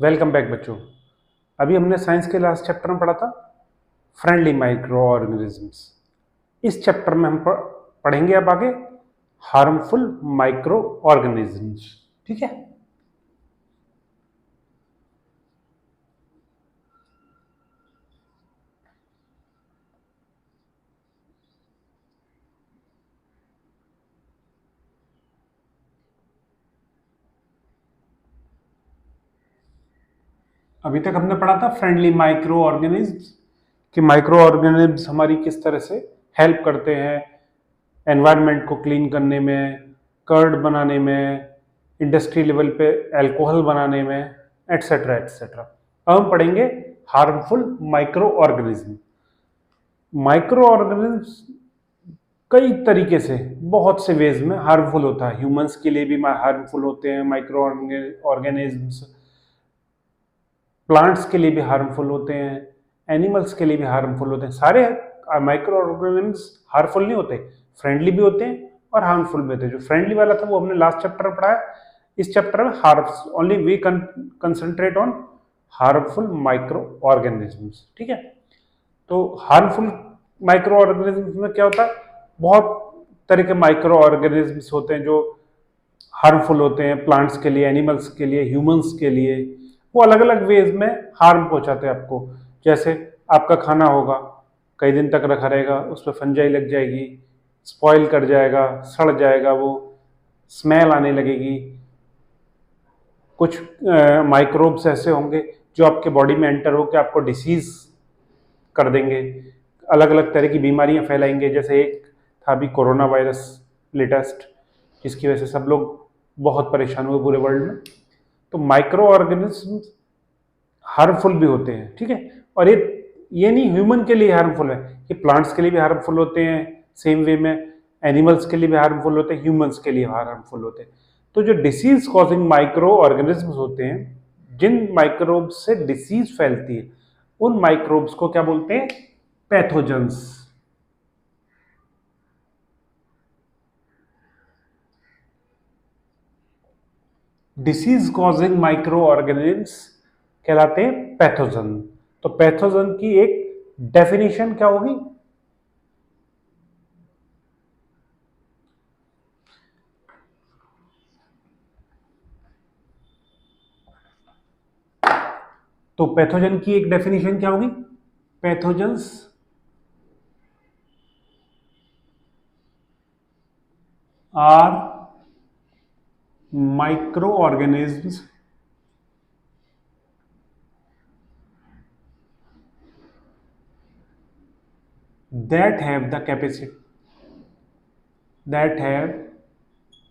Welcome back बच्चों। अभी हमने साइंस के लास्ट चैप्टर में पढ़ा था फ्रेंडली माइक्रो ऑर्गेनिजम्स। इस चैप्टर में हम पढ़ेंगे अब आगे हार्मफुल माइक्रो ऑर्गेनिजम्स। ठीक है। अभी तक हमने पढ़ा था फ्रेंडली माइक्रो ऑर्गेनिजम्स कि माइक्रो ऑर्गेनिजम्स हमारी किस तरह से हेल्प करते हैं एनवायरनमेंट को क्लीन करने में, कर्ड बनाने में, इंडस्ट्री लेवल पे अल्कोहल बनाने में, एटसेट्रा एटसेट्रा। अब हम पढ़ेंगे harmful micro organism. Micro organism कई तरीके से, बहुत से वेज में हार्मफुल होता है। ह्यूमंस के लिए भी हार्मफुल होते हैं माइक्रो ऑर्गेनिजम्स, प्लांट्स के लिए भी हार्मफुल होते हैं, एनिमल्स के लिए भी हार्मफुल होते हैं। सारे माइक्रो ऑर्गेनिजम्स हार्मफुल नहीं होते, फ्रेंडली भी होते हैं और हार्मफुल भी होते हैं। जो फ्रेंडली वाला था वो हमने लास्ट चैप्टर में पढ़ा है। इस चैप्टर में only we concentrate on harmful microorganisms. ठीक है। तो हार्मफुल माइक्रो ऑर्गेनिजम्स में क्या होता है, बहुत तरह के माइक्रो ऑर्गेनिजम्स होते हैं जो हार्मफुल होते हैं प्लांट्स के लिए, एनिमल्स के लिए, ह्यूमंस के लिए। वो अलग अलग वेज में हार्म पहुंचाते हैं आपको। जैसे आपका खाना होगा, कई दिन तक रखा रहेगा, उस पर फंजाई लग जाएगी, स्पॉइल कर जाएगा, सड़ जाएगा, वो स्मेल आने लगेगी। कुछ माइक्रोब्स ऐसे होंगे जो आपके बॉडी में एंटर होकर आपको डिसीज कर देंगे, अलग अलग तरह की बीमारियां फैलाएंगे। जैसे एक था अभी कोरोना वायरस लेटेस्ट, जिसकी वजह से सब लोग बहुत परेशान हुए पूरे वर्ल्ड में। तो माइक्रो ऑर्गेनिज्म हार्मफुल भी होते हैं। ठीक है। और ये नहीं ह्यूमन के लिए हार्मफुल है, ये प्लांट्स के लिए भी हार्मफुल होते हैं, सेम वे में एनिमल्स के लिए भी हार्मफुल होते हैं, ह्यूमंस के लिए हार्मफुल होते हैं। तो जो डिसीज कॉजिंग माइक्रो ऑर्गेनिज्म होते हैं, जिन माइक्रोब्स से डिसीज फैलती है, उन माइक्रोब्स को क्या बोलते हैं? Pathogens. Disease causing micro organisms कहलाते हैं पैथोजन। तो पैथोजन की एक डेफिनेशन क्या होगी? तो पैथोजन की एक डेफिनेशन क्या होगी? Pathogens are microorganisms that have the capacity, that have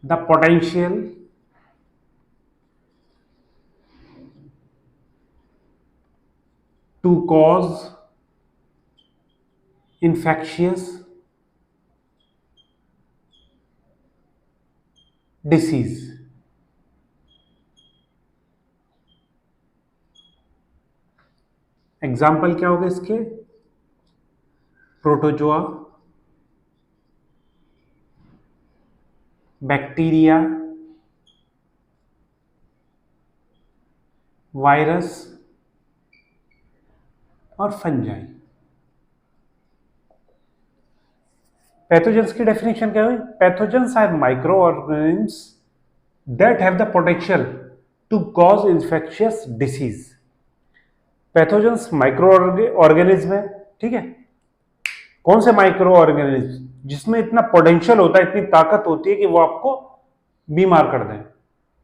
the potential to cause infectious disease। Example क्या होगा इसके? प्रोटोजोआ, बैक्टीरिया, वायरस और फंजाई। पैथोजेंस की डेफिनेशन क्या हुई? Pathogens are microorganisms that have the potential to cause infectious disease. Pathogens microorganism है। ठीक है। कौन से माइक्रो ऑर्गेनिज्म? जिसमें इतना पोटेंशियल होता है, इतनी ताकत होती है कि वो आपको बीमार कर दें।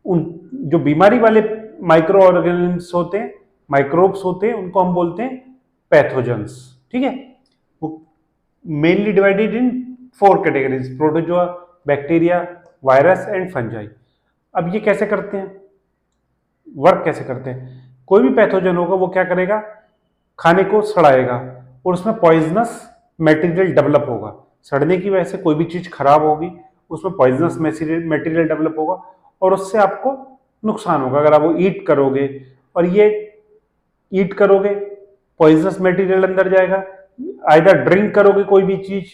उन जो बीमारी वाले माइक्रो ऑर्गेनिज्म होते हैं, माइक्रोब्स होते हैं, उनको हम बोलते हैं पैथोजेंस। ठीक है। वो mainly divided in 4 categories: protozoa, bacteria, virus and fungi. अब ये कैसे करते हैं, वर्क कैसे करते हैं? कोई भी पैथोजन होगा वो क्या करेगा? खाने को सड़ाएगा और उसमें पॉइजनस मटेरियल डेवलप होगा। सड़ने की वजह से कोई भी चीज खराब होगी, उसमें पॉइजनस मटेरियल डेवलप होगा और उससे आपको नुकसान होगा। अगर आप वो ईट करोगे और ये ईट करोगे, पॉइजनस मटेरियल अंदर जाएगा। आइदर ड्रिंक करोगे कोई भी चीज,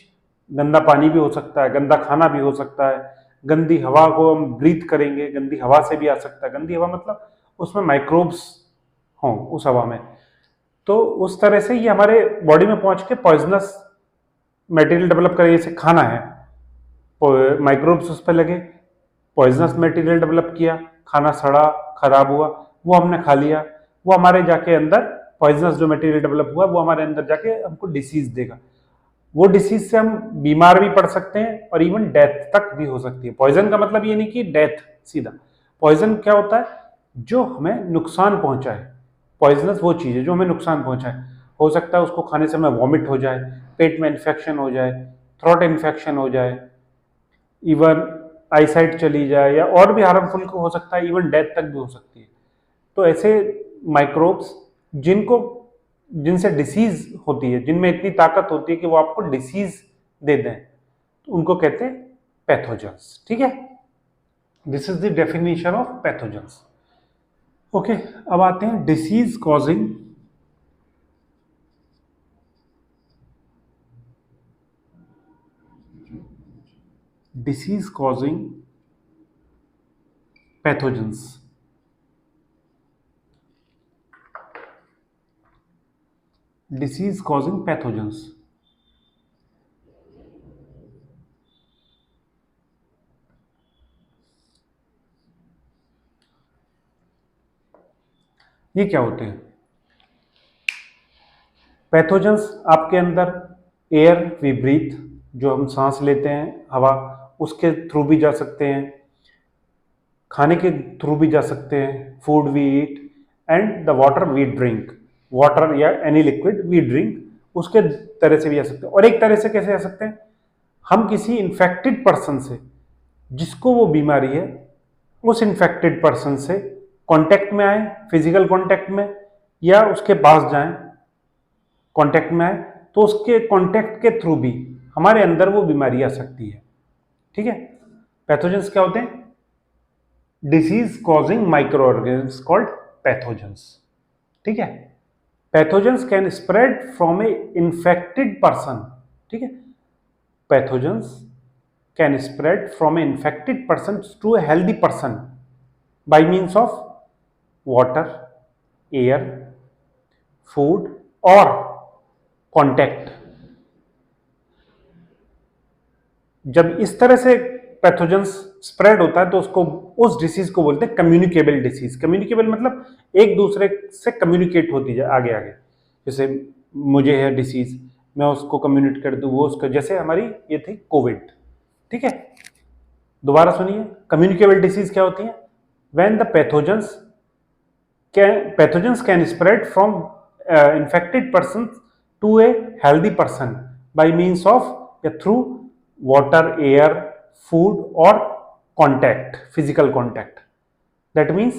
गंदा पानी भी हो सकता है, गंदा खाना भी हो सकता है, गंदी हवा को हम ब्रीथ करेंगे, गंदी हवा से भी आ सकता है। गंदी हवा मतलब उसमें माइक्रोब्स हों उस हवा में, तो उस तरह से ये हमारे बॉडी में पहुंच के पॉइजनस मटेरियल डेवलप करें। जैसे खाना है, माइक्रोब्स उस पर लगे, पॉइजनस मटेरियल डेवलप किया, खाना सड़ा खराब हुआ, वो हमने खा लिया, वो हमारे जाके अंदर पॉइजनस जो मटेरियल डेवलप हुआ वो हमारे अंदर जाके हमको डिसीज देगा। वो डिसीज से हम बीमार भी पड़ सकते हैं और इवन डेथ तक भी हो सकती है। पॉइजन का मतलब ये नहीं कि डेथ सीधा, पॉइजन क्या होता है, जो हमें नुकसान पहुंचाए। पॉइजनस वो चीज़ है जो हमें नुकसान पहुंचाए। हो सकता है उसको खाने से हमें वॉमिट हो जाए, पेट में इन्फेक्शन हो जाए, थ्रोट इन्फेक्शन हो जाए, इवन आईसाइट चली जाए, या और भी हार्मफुल हो सकता है, इवन डेथ तक भी हो सकती है। तो ऐसे माइक्रोब्स जिनसे डिसीज होती है, जिनमें इतनी ताकत होती है कि वो आपको डिसीज दे दें, तो उनको कहते हैं पैथोजेंस। ठीक है, this is the definition of pathogens. Okay, अब आते हैं disease causing pathogens. Disease causing pathogens. ये क्या होते हैं? पैथोजेंस आपके अंदर एयर वी ब्रीथ, जो हम सांस लेते हैं हवा, उसके थ्रू भी जा सकते हैं, खाने के थ्रू भी जा सकते हैं, food we eat, and the water we drink, water या एनी लिक्विड वी ड्रिंक, उसके तरह से भी आ सकते हैं। और एक तरह से कैसे आ सकते हैं, हम किसी इन्फेक्टेड पर्सन से, जिसको वो बीमारी है, उस इन्फेक्टेड पर्सन से कांटेक्ट में आए, फिजिकल कांटेक्ट में, या उसके पास जाएं, कांटेक्ट में आए, तो उसके कांटेक्ट के थ्रू भी हमारे अंदर वो बीमारी आ सकती है। ठीक है, पैथोजेंस क्या होते हैं? Disease causing microorganisms called pathogens. ठीक है, pathogens can spread from a infected person. ठीक है, pathogens can spread from a infected person to a healthy person by means of water, air, food और contact. जब इस तरह से pathogens spread होता है तो उसको, उस डिसीज को बोलते हैं कम्युनिकेबल डिसीज। कम्युनिकेबल मतलब एक दूसरे से कम्युनिकेट होती जाए आगे आगे। जैसे मुझे है डिसीज, मैं उसको कम्युनिकेट कर दूं, वो उसका, जैसे हमारी ये थी कोविड। ठीक है, दोबारा सुनिए, कम्युनिकेबल डिसीज क्या होती है? When the pathogens can spread from infected person to a healthy person by means of through water, air, food or contact, physical contact. That means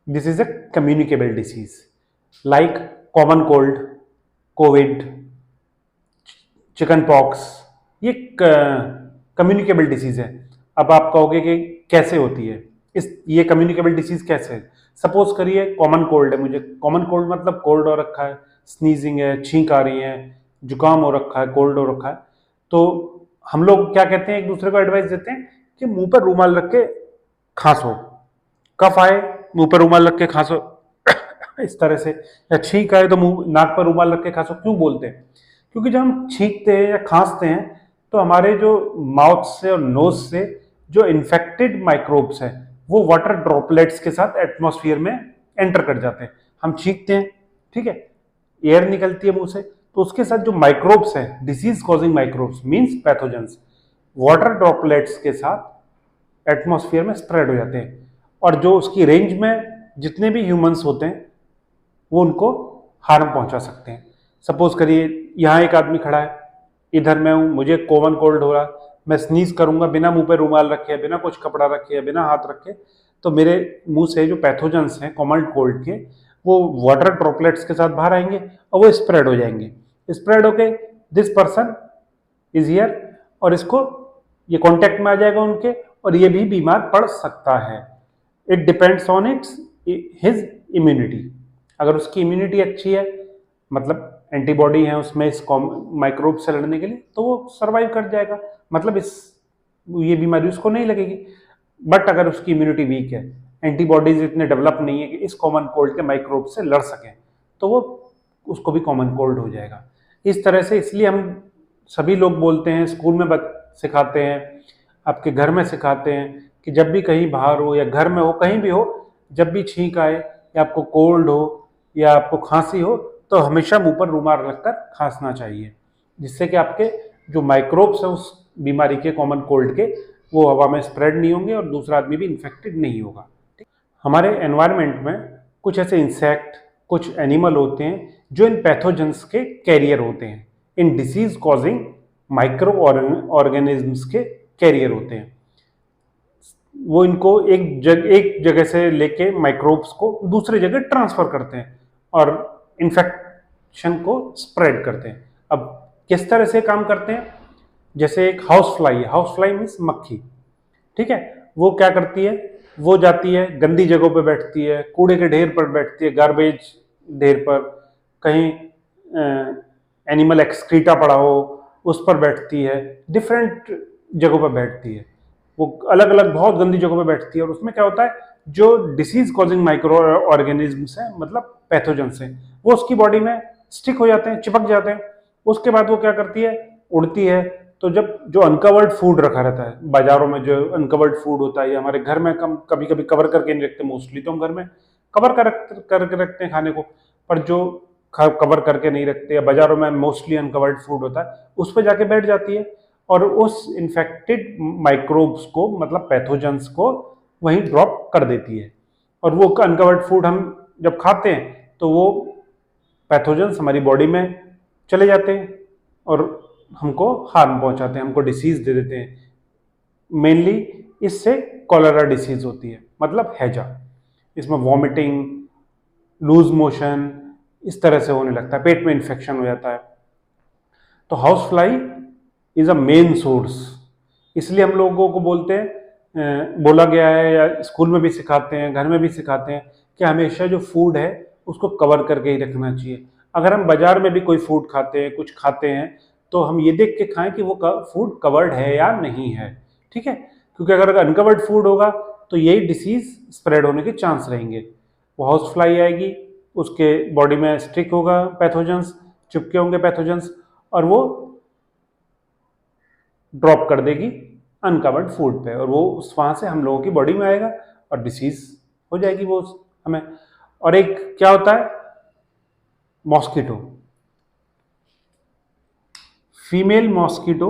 this is a communicable disease like common cold, covid, chicken pox. ये communicable disease है। अब आप कहोगे कि कैसे होती है ये कम्युनिकेबल डिसीज कैसे है? सपोज करिए कॉमन कोल्ड है, मुझे कॉमन कोल्ड मतलब कोल्ड हो रखा है, स्नीजिंग है, छींक आ रही है, जुकाम हो रखा है, कोल्ड हो रखा है, तो हम लोग क्या कहते हैं, एक दूसरे को एडवाइस देते हैं कि मुंह पर रूमाल रख के खांसो, कफ आए मुंह पर रूमाल रख के खांसो इस तरह से, या छींक आए तो मुंह नाक पर रूमाल रख के खांसो। क्यों बोलते हैं? क्योंकि जब हम छींकते हैं या खांसते हैं तो हमारे जो माउथ से और नोज से जो इन्फेक्टेड माइक्रोब्स हैं वो वाटर ड्रॉपलेट्स के साथ एटमॉस्फेयर में एंटर कर जाते हैं। हम छींकते हैं, ठीक है, एयर निकलती है मुंह से, तो उसके साथ जो माइक्रोब्स हैं, disease causing microbes means pathogens, water droplets के साथ एटमॉस्फेयर में स्प्रेड हो जाते हैं, और जो उसकी रेंज में जितने भी ह्यूमंस होते हैं वो उनको हार्म पहुंचा सकते हैं। सपोज करिए यहाँ एक आदमी खड़ा है, इधर मैं हूँ, मुझे कॉमन कोल्ड हो रहा, मैं स्नीज करूंगा बिना मुंह पे रूमाल रखे, बिना कुछ कपड़ा रखे, बिना हाथ रखे, तो मेरे मुंह से जो पैथोजेंस हैं कॉमन कोल्ड के, वो वाटर ड्रॉपलेट्स के साथ बाहर आएंगे और वो स्प्रेड हो जाएंगे। स्प्रेड होके दिस पर्सन इज हियर, और इसको ये कांटेक्ट में आ जाएगा उनके, और ये भी बीमार पड़ सकता है। It depends on his immunity. अगर उसकी इम्यूनिटी अच्छी है, मतलब एंटीबॉडी है उसमें इस माइक्रोब से लड़ने के लिए, तो वो सर्वाइव कर जाएगा, मतलब ये बीमारी उसको नहीं लगेगी। बट अगर उसकी इम्यूनिटी वीक है, एंटीबॉडीज इतने डेवलप नहीं है कि इस कॉमन कोल्ड के माइक्रोब से लड़ सकें, तो वो उसको भी कॉमन कोल्ड हो जाएगा। इस तरह से इसलिए हम सभी लोग बोलते हैं, स्कूल में सिखाते हैं, आपके घर में सिखाते हैं कि जब भी कहीं बाहर हो या घर में हो, कहीं भी हो, जब भी छींक आए या आपको कोल्ड हो या आपको खांसी हो, तो हमेशा मुंह पर रुमाल रखकर खांसना चाहिए, जिससे कि आपके जो माइक्रोब्स हैं उस बीमारी के, कॉमन कोल्ड के, वो हवा में स्प्रेड नहीं होंगे और दूसरा आदमी भी इन्फेक्टेड नहीं होगा। हमारे एनवायरनमेंट में कुछ ऐसे इंसेक्ट, कुछ एनिमल होते हैं जो इन पैथोजेंस के कैरियर होते हैं, इन डिसीज कॉजिंग माइक्रो ऑर्गेनिजम्स के कैरियर होते हैं। वो इनको एक जगह से लेके माइक्रोब्स को दूसरी जगह ट्रांसफर करते हैं और इन्फेक्शन को स्प्रेड करते हैं। अब किस तरह से काम करते हैं? जैसे एक हाउस फ्लाई है, हाउस फ्लाई मीन्स मक्खी, ठीक है। वो क्या करती है? वो जाती है गंदी जगहों पे बैठती है, कूड़े के ढेर पर बैठती है, गार्बेज ढेर पर, कहीं एनिमल एक्सक्रीटा पड़ा हो उस पर बैठती है, डिफरेंट जगहों पर बैठती है, वो अलग अलग बहुत गंदी जगहों पर बैठती है। और उसमें क्या होता है, जो डिसीज कॉजिंग माइक्रो ऑर्गेनिजम्स हैं, मतलब पैथोजेंस हैं, वो उसकी बॉडी में स्टिक हो जाते हैं, चिपक जाते हैं। उसके बाद वो क्या करती है? उड़ती है। तो जब जो अनकवर्ड फूड रखा रहता है बाजारों में, जो अनकवर्ड फूड होता है, या हमारे घर में कभी कभी कवर करके नहीं रखते, मोस्टली तो हम घर में कवर करके रखते हैं खाने को, पर जो कवर करके नहीं रखते या बाजारों में मोस्टली अनकवर्ड फूड होता है, उस पर जाके बैठ जाती है और उस इन्फेक्टेड माइक्रोब्स को, मतलब पैथोजेंस को, वहीं ड्रॉप कर देती है। और वो अनकवर्ड फूड हम जब खाते हैं तो वो पैथोजेंस हमारी बॉडी में चले जाते हैं और हमको हार्म पहुंचाते हैं, हमको डिसीज दे देते हैं। मेनली इससे कॉलेरा डिसीज होती है, मतलब हैजा। इसमें वॉमिटिंग, लूज मोशन, इस तरह से होने लगता है, पेट में इन्फेक्शन हो जाता है। तो house fly is a main source, इसलिए हम लोगों को बोला गया है, या स्कूल में भी सिखाते हैं, घर में भी सिखाते हैं, कि हमेशा जो फूड है उसको कवर करके ही रखना चाहिए। अगर हम बाजार में भी कोई फूड खाते हैं, कुछ खाते हैं, तो हम ये देख के खाएं कि वो फूड कवर्ड है या नहीं है, ठीक है। क्योंकि अगर अनकवर्ड फूड होगा तो यही डिसीज स्प्रेड होने के चांस रहेंगे। वो हाउस फ्लाई आएगी, उसके बॉडी में स्टिक होगा पैथोजेंस, चिपके होंगे पैथोजेंस, और वो ड्रॉप कर देगी अनकवर्ड फूड पे, और वो वहां से हम लोगों की बॉडी में आएगा और डिसीज हो जाएगी वो हमें। और एक क्या होता है, mosquito, female mosquito,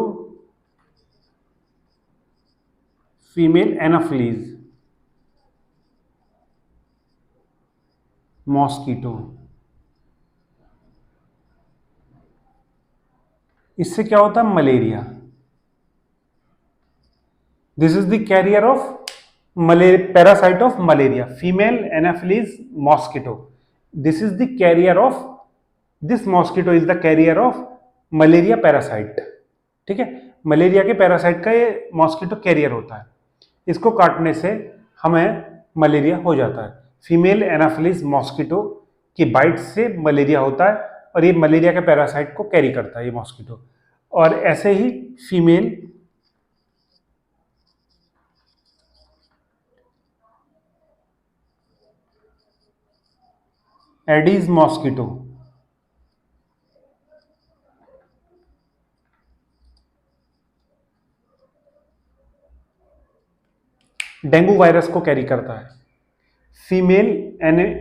female Anopheles mosquito, इससे क्या होता है? Malaria. This is the carrier of parasite of malaria, female Anopheles mosquito. This is the carrier of, this mosquito is the carrier of malaria parasite, ठीक है। Malaria के parasite का ये mosquito career होता है, इसको काटने से हमें मलेरिया हो जाता है। फीमेल एनाफिलिस मॉस्किटो की बाइट से मलेरिया होता है और ये मलेरिया के पैरासाइट को कैरी करता है ये मॉस्किटो। और ऐसे ही female Aedes mosquito, dengue virus को कैरी करता है। Female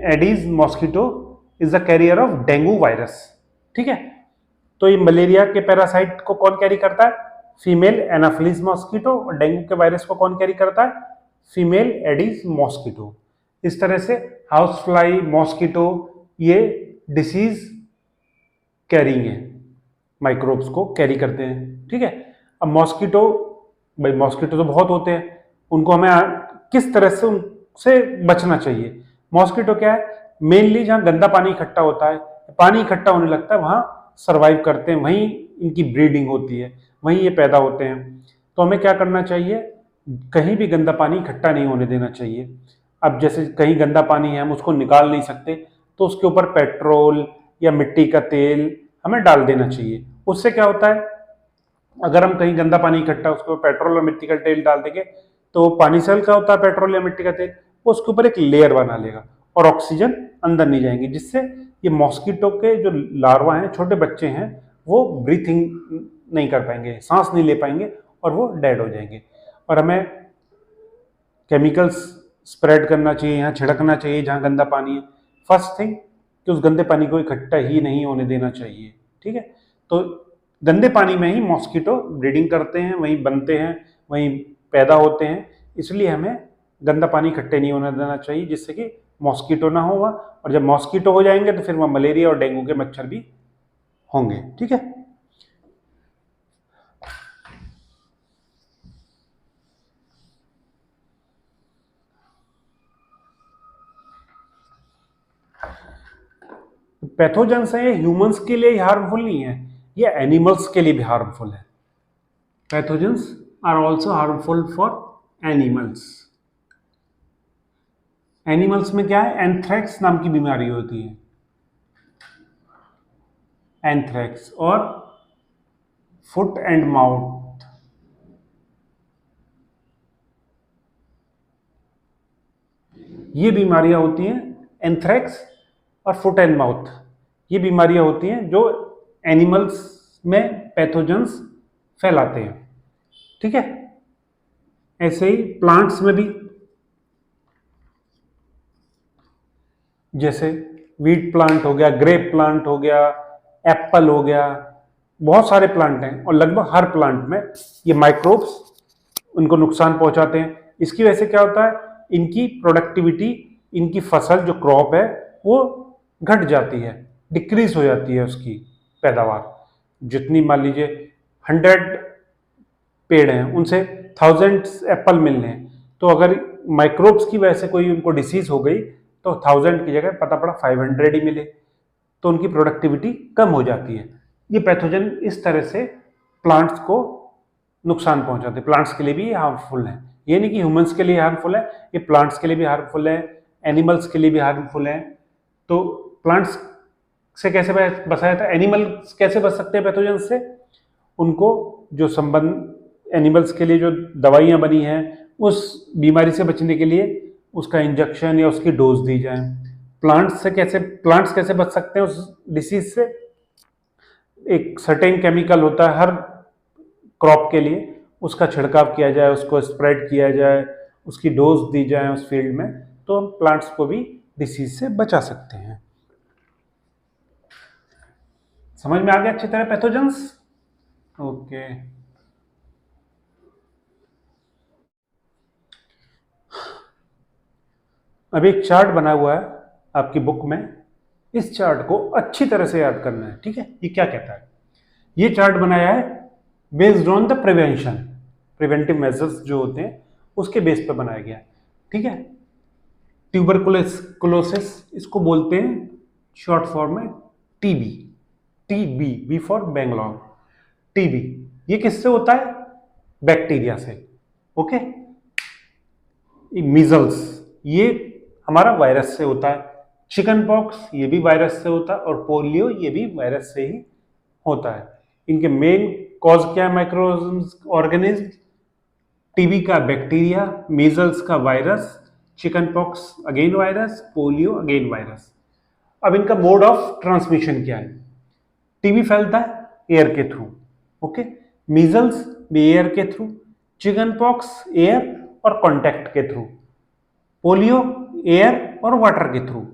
Aedes mosquito is the carrier of dengue virus, ठीक है। तो ये मलेरिया के पैरासाइट को कौन कैरी करता है? Female Anopheles mosquito. और डेंगू के वायरस को कौन कैरी करता है? Female Aedes mosquito. इस तरह से हाउस फ्लाई, मॉस्किटो, ये डिसीज कैरिंग है, माइक्रोब्स को कैरी करते हैं, ठीक है। अब मॉस्किटो, भाई मॉस्किटो तो बहुत होते हैं, उनको हमें किस तरह से उनसे बचना चाहिए? मॉस्किटो क्या है? मेनली जहाँ गंदा पानी इकट्ठा होता है, पानी इकट्ठा होने लगता है, वहाँ सर्वाइव करते हैं, वहीं इनकी ब्रीडिंग होती है, वहीं ये पैदा होते हैं। तो हमें क्या करना चाहिए? कहीं भी गंदा पानी इकट्ठा नहीं होने देना चाहिए। अब जैसे कहीं गंदा पानी है, हम उसको निकाल नहीं सकते, तो उसके ऊपर पेट्रोल या मिट्टी का तेल हमें डाल देना चाहिए। उससे क्या होता है, अगर हम कहीं गंदा पानी इकट्ठा, उसको पेट्रोल और मिट्टी का तेल डाल देंगे, तो पानी से हल्का होता है पेट्रोल या मिट्टी का तेल, वो उसके ऊपर एक लेयर बना लेगा और ऑक्सीजन अंदर नहीं जाएंगे, जिससे ये मॉस्किटो के जो लार्वा हैं, छोटे बच्चे हैं, वो ब्रीथिंग नहीं कर पाएंगे, सांस नहीं ले पाएंगे और वो डेड हो जाएंगे। और हमें केमिकल्स स्प्रेड करना चाहिए, यहाँ छिड़कना चाहिए जहाँ गंदा पानी है। फर्स्ट थिंग कि उस गंदे पानी को इकट्ठा ही नहीं होने देना चाहिए, ठीक है। तो गंदे पानी में ही मॉस्किटो ब्रीडिंग करते हैं, वहीं बनते हैं, वहीं पैदा होते हैं, इसलिए हमें गंदा पानी इकट्ठे नहीं होने देना चाहिए, जिससे कि मॉस्किटो ना होगा। और जब मॉस्किटो हो जाएंगे तो फिर वहाँ मलेरिया और डेंगू के मच्छर भी होंगे, ठीक है। पैथोजेंस है, ये ह्यूमंस के लिए हार्मफुल नहीं है, ये एनिमल्स के लिए भी हार्मफुल है। Pathogens are also harmful for animals. Animals में क्या है, एंथ्रेक्स नाम की बीमारी होती है, एंथ्रेक्स, और फुट एंड माउथ। ये बीमारियां होती हैं, एंथ्रेक्स और फुट एंड माउथ, ये बीमारियां होती हैं जो एनिमल्स में पैथोजेंस फैलाते हैं, ठीक है। ऐसे ही प्लांट्स में भी, जैसे वीट प्लांट हो गया, ग्रेप प्लांट हो गया, एप्पल हो गया, बहुत सारे प्लांट हैं और लगभग हर प्लांट में ये माइक्रोब्स उनको नुकसान पहुंचाते हैं। इसकी वजह से क्या होता है, इनकी प्रोडक्टिविटी, इनकी फसल जो क्रॉप है वो घट जाती है, डिक्रीज हो जाती है उसकी पैदावार। जितनी मान लीजिए 100 पेड़ हैं, उनसे 1000 एप्पल मिल रहे हैं, तो अगर माइक्रोब्स की वजह से कोई उनको डिसीज हो गई तो 1000 की जगह पता पड़ा 500 ही मिले, तो उनकी प्रोडक्टिविटी कम हो जाती है। ये पैथोजन इस तरह से प्लांट्स को नुकसान पहुंचाते हैं, प्लांट्स के लिए भी हार्मफुल है। ये नहीं कि ह्यूमंस के लिए हार्मफुल है, ये प्लांट्स के लिए भी हार्मफुल है, एनिमल्स के लिए भी हार्मफुल है। तो प्लांट्स से कैसे बचाया जाता है, एनिमल्स कैसे बच सकते हैं पैथोजन से, उनको जो संबंध एनिमल्स के लिए जो दवाइयाँ बनी हैं उस बीमारी से बचने के लिए उसका इंजेक्शन या उसकी डोज दी जाए। प्लांट्स कैसे बच सकते हैं उस डिसीज से, एक सर्टेन केमिकल होता है हर क्रॉप के लिए, उसका छिड़काव किया जाए, उसको स्प्रेड किया जाए, उसकी डोज दी जाए उस फील्ड में, तो हम प्लांट्स को भी डिसीज से बचा सकते हैं। समझ में आ गया अच्छी तरह पैथोजेंस? ओके। अब एक चार्ट बना हुआ है आपकी बुक में, इस चार्ट को अच्छी तरह से याद करना है, ठीक है। ये क्या कहता है, ये चार्ट बनाया है based on the preventive measures जो होते हैं उसके बेस पे बनाया गया, ठीक है। ट्यूबरकुलोसिस इसको बोलते हैं शॉर्ट फॉर्म में TB, B for Bangalore, TB. ये किससे होता है, बैक्टीरिया से, ओके। मीजल्स ये हमारा वायरस से होता है, चिकन पॉक्स ये भी वायरस से होता है, और पोलियो ये भी वायरस से ही होता है। इनके मेन कॉज क्या है, माइक्रो ऑर्गेनिज्म, टीबी का बैक्टीरिया, मीजल्स का virus, chicken pox again virus, polio again virus. अब इनका मोड ऑफ ट्रांसमिशन क्या है, टीबी फैलता है एयर के थ्रू, ओके। मीजल्स भी एयर के थ्रू, चिकन पॉक्स एयर और कॉन्टैक्ट के थ्रू, पोलियो एयर और वाटर के थ्रू,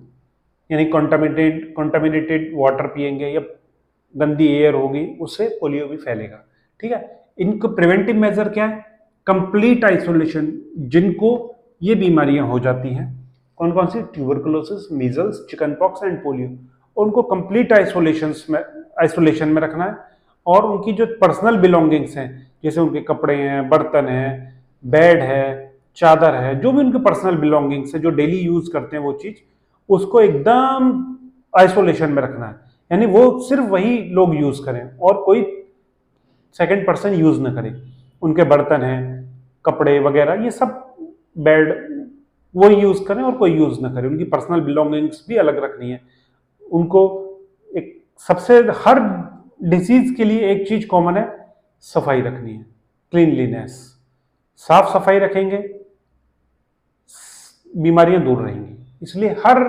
यानी कॉन्टामिनेटेड वाटर पिएंगे या गंदी एयर होगी उससे पोलियो भी फैलेगा, ठीक है। इनको प्रिवेंटिव मेजर क्या है, कंप्लीट आइसोलेशन, जिनको ये बीमारियां हो जाती हैं, कौन कौन सी, tuberculosis, measles, chickenpox and polio, उनको कंप्लीट आइसोलेशन में रखना है। और उनकी जो पर्सनल बिलोंगिंग्स हैं, जैसे उनके कपड़े हैं, बर्तन हैं, बेड है, चादर है, जो भी उनके पर्सनल बिलोंगिंग्स है जो डेली यूज करते हैं वो चीज, उसको एकदम आइसोलेशन में रखना है, यानी वो सिर्फ वही लोग यूज करें और कोई सेकंड पर्सन यूज ना करे। उनके बर्तन हैं, कपड़े वगैरह, ये सब बेड वो यूज करें और कोई यूज ना करे, उनकी पर्सनल बिलोंगिंग्स भी अलग रखनी है। उनको एक सबसे, हर डिसीज के लिए एक चीज कॉमन है, सफाई रखनी है, क्लीनलीनेस। साफ सफाई रखेंगे, बीमारियां दूर रहेंगी। इसलिए हर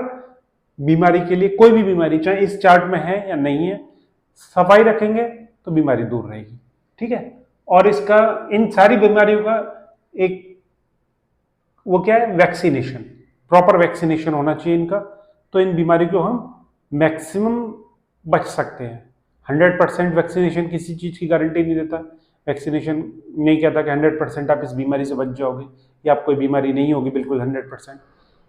बीमारी के लिए, कोई भी बीमारी चाहे इस चार्ट में है या नहीं है, सफाई रखेंगे तो बीमारी दूर रहेगी। ठीक है। और इसका, इन सारी बीमारियों का एक वो क्या है, वैक्सीनेशन, प्रॉपर वैक्सीनेशन होना चाहिए इनका। तो इन बीमारी को हम मैक्सिमम बच सकते हैं। 100% वैक्सीनेशन किसी चीज़ की गारंटी नहीं देता। वैक्सीनेशन नहीं कहता कि 100% आप इस बीमारी से बच जाओगे या आप कोई बीमारी नहीं होगी बिल्कुल 100%।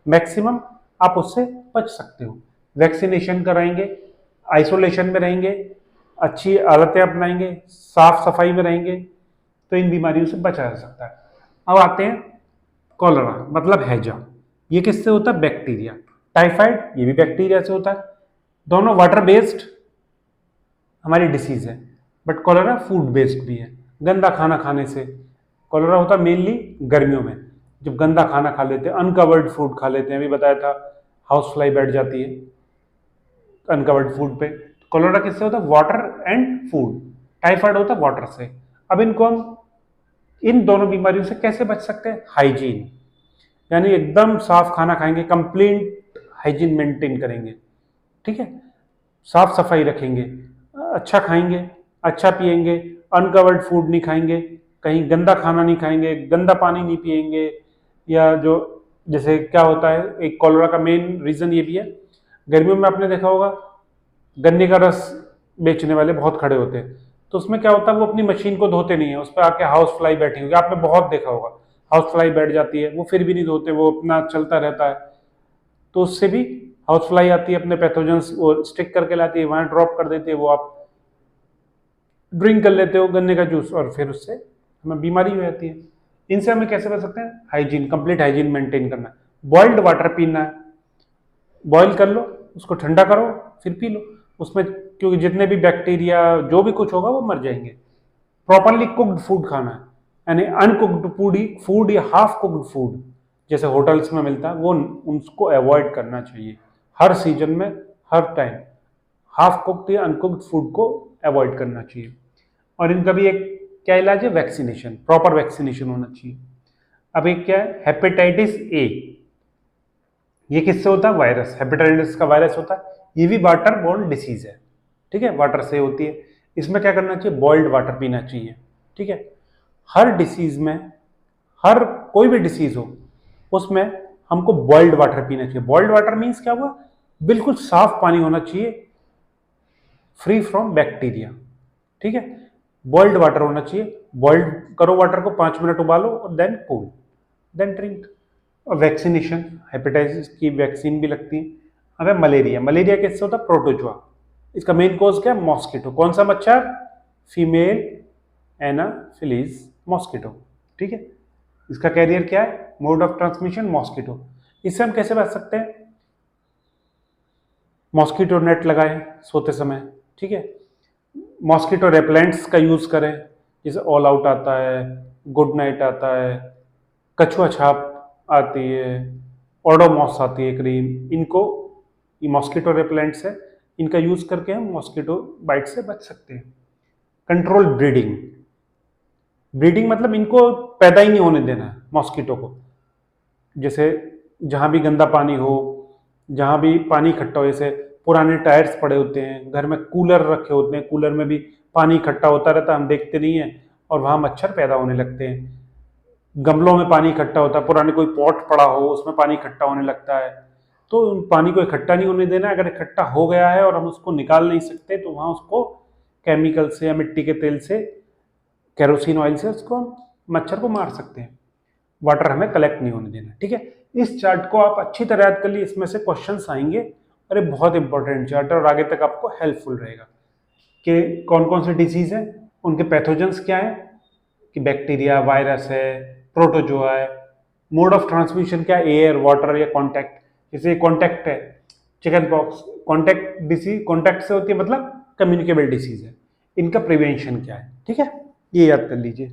मैक्सिमम आप उससे बच सकते हो। वैक्सीनेशन कराएंगे, आइसोलेशन में रहेंगे, अच्छी आदतें अपनाएंगे, साफ सफाई में रहेंगे, तो इन बीमारियों से बचा जा सकता है। अब आते हैं कॉलरा, मतलब हैजा। ये किससे होता है? बैक्टीरिया। टाइफाइड, ये भी बैक्टीरिया से होता है। दोनों वाटर बेस्ड हमारी डिसीज है, बट कॉलरा फूड बेस्ड भी है। गंदा खाना खाने से कॉलरा होता है, मेनली गर्मियों में, जब गंदा खाना खा लेते हैं, अनकवर्ड फूड खा लेते हैं। अभी बताया था हाउस फ्लाई बैठ जाती है अनकवर्ड फूड पे। कॉलरा किससे होता है? Water and food. टाइफाइड होता है वाटर से। अब इनको हम, इन दोनों बीमारियों से कैसे बच सकते हैं? हाइजीन, यानी एकदम साफ खाना खाएंगे, कंप्लीट हाइजीन मेंटेन करेंगे। ठीक है। साफ सफाई रखेंगे, अच्छा खाएंगे, अच्छा पिएंगे, अनकवर्ड फूड नहीं खाएंगे, कहीं गंदा खाना नहीं खाएंगे, गंदा पानी नहीं पिएंगे। या जो, जैसे क्या होता है, एक कॉलरा का मेन रीजन ये भी है, गर्मियों में आपने देखा होगा गन्ने का रस बेचने वाले बहुत खड़े होते हैं, तो उसमें क्या होता है, वो अपनी मशीन को धोते नहीं है, उस पर आके हाउस फ्लाई बैठी होगी, आपने बहुत देखा होगा, हाउस फ्लाई बैठ जाती है, वो फिर भी नहीं धोते, वो अपना चलता रहता है। तो उससे भी हाउस फ्लाई आती है, अपने पैथोजेंस वो स्टिक करके लाती है, वहां ड्रॉप कर देती है, वो आप ड्रिंक कर लेते हो गन्ने का जूस, और फिर उससे हमें बीमारी हो जाती है। इनसे हमें कैसे बच सकते हैं? हाइजीन, कंप्लीट हाइजीन मेंटेन करना है। बॉइल्ड वाटर पीना है, बॉईल कर लो, उसको ठंडा करो, फिर पी लो। उसमें क्योंकि जितने भी बैक्टीरिया जो भी कुछ होगा वो मर जाएंगे। प्रॉपरली कुक्ड फूड खाना है, यानी अनकुक्ड फूड या हाफ कुक्ड फूड जैसे होटल्स में मिलता है, वो उसको अवॉइड करना चाहिए हर सीजन में, हर टाइम। हाफ कुक्ड या अनकुक्ड फूड को अवॉइड करना चाहिए। और इनका भी एक क्या इलाज है? वैक्सीनेशन, प्रॉपर वैक्सीनेशन होना चाहिए। अब एक क्या है? Hepatitis A. ये किससे होता है? वायरस, हेपेटाइटिस का वायरस होता है। ये भी वाटर बोर्न डिसीज है। ठीक है, वाटर से होती है। इसमें क्या करना चाहिए? बॉइल्ड वाटर पीना चाहिए। ठीक है। हर डिसीज में, हर कोई भी डिसीज हो उसमें हमको बॉइल्ड वाटर पीना चाहिए। बॉइल्ड वाटर मीन्स क्या हुआ? बिल्कुल साफ पानी होना चाहिए, फ्री फ्रॉम बैक्टीरिया। ठीक है, बॉइल्ड वाटर होना चाहिए। बॉइल्ड करो वाटर को, 5 मिनट उबालो और देन कूल, देन ड्रिंक। और वैक्सीनेशन, हेपेटाइटिस की वैक्सीन भी लगती है। अब मलेरिया, मलेरिया किससे होता है? प्रोटोजुआ। इसका मेन कॉज क्या है? मॉस्किटो। कौन सा मच्छर? Female Anopheles mosquito. ठीक है, इसका कैरियर क्या है? Mode of transmission mosquito. इससे हम कैसे बच सकते हैं? मॉस्किटो नेट लगाएं सोते समय। ठीक है, मॉस्किटो रेपेलेंट्स का यूज करें, जैसे ऑल आउट आता है, गुड नाइट आता है, कछुआ छाप आती है, ओडोमॉस आती है क्रीम। इनको, ये मॉस्किटो रेपेलेंट्स है, इनका यूज करके हम मॉस्किटो बाइट से बच सकते हैं। कंट्रोल ब्रीडिंग, ब्रीडिंग मतलब इनको पैदा ही नहीं होने देना है मॉस्किटो को। जैसे जहाँ भी गंदा पानी हो, जहाँ भी पानी इकट्ठा हो, जैसे पुराने टायर्स पड़े होते हैं, घर में कूलर रखे होते हैं, कूलर में भी पानी इकट्ठा होता रहता है, हम देखते नहीं है, और वहाँ मच्छर पैदा होने लगते हैं। गमलों में पानी इकट्ठा होता है, पुराने कोई पॉट पड़ा हो उसमें पानी इकट्ठा होने लगता है, तो पानी को इकट्ठा नहीं होने देना। अगर इकट्ठा हो गया है और हम उसको निकाल नहीं सकते, तो वहाँ उसको केमिकल से या मिट्टी के तेल से, केरोसिन ऑयल से उसको मच्छर को मार सकते हैं। वाटर हमें कलेक्ट नहीं होने देना। ठीक है, इस चार्ट को आप अच्छी तरह याद कर लिए, इसमें से क्वेश्चंस आएंगे और ये बहुत इंपॉर्टेंट चार्ट है और आगे तक आपको हेल्पफुल रहेगा कि कौन कौन से डिसीज है, उनके पैथोजेंस क्या है, कि बैक्टीरिया, वायरस है, प्रोटोजोआ है, मोड ऑफ ट्रांसमिशन क्या, एयर, वाटर या कॉन्टैक्ट। जैसे कॉन्टैक्ट है chicken pox, contact disease, contact से होती है, मतलब कम्युनिकेबल डिसीज है। इनका प्रिवेंशन क्या है? ठीक है, ये याद कर लीजिए।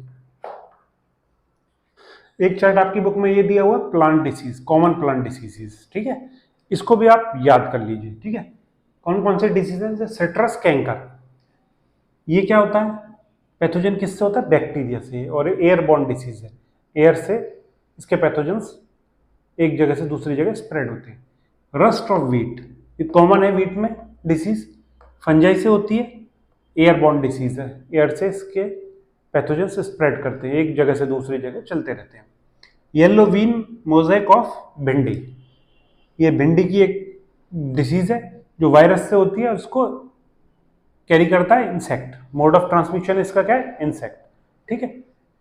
एक चार्ट आपकी बुक में ये दिया हुआ plant disease, common plant diseases. ठीक है, इसको भी आप याद कर लीजिए। ठीक है, कौन कौन से डिसीज है? सिट्रस कैंकर, ये क्या होता है? पैथोजन किससे होता है? बैक्टीरिया से, और एयरबॉर्न डिसीज है, एयर से इसके पैथोजेंस एक जगह से दूसरी जगह स्प्रेड होते हैं। रस्ट ऑफ व्हीट, ये कॉमन है व्हीट में डिसीज, फंजाई से होती है, एयरबॉर्न डिसीज है, एयर से इसके पैथोजन से स्प्रेड करते हैं, एक जगह से दूसरी जगह चलते रहते हैं। येलो वीन मोज़ेक ऑफ भिंडी, ये भिंडी की एक डिसीज है जो वायरस से होती है, उसको कैरी करता है इंसेक्ट, मोड ऑफ ट्रांसमिशन इसका क्या है, इंसेक्ट। ठीक है,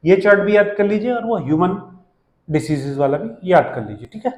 ये चार्ट भी याद कर लीजिए और वो ह्यूमन डिसीजेज वाला भी याद कर लीजिए। ठीक है।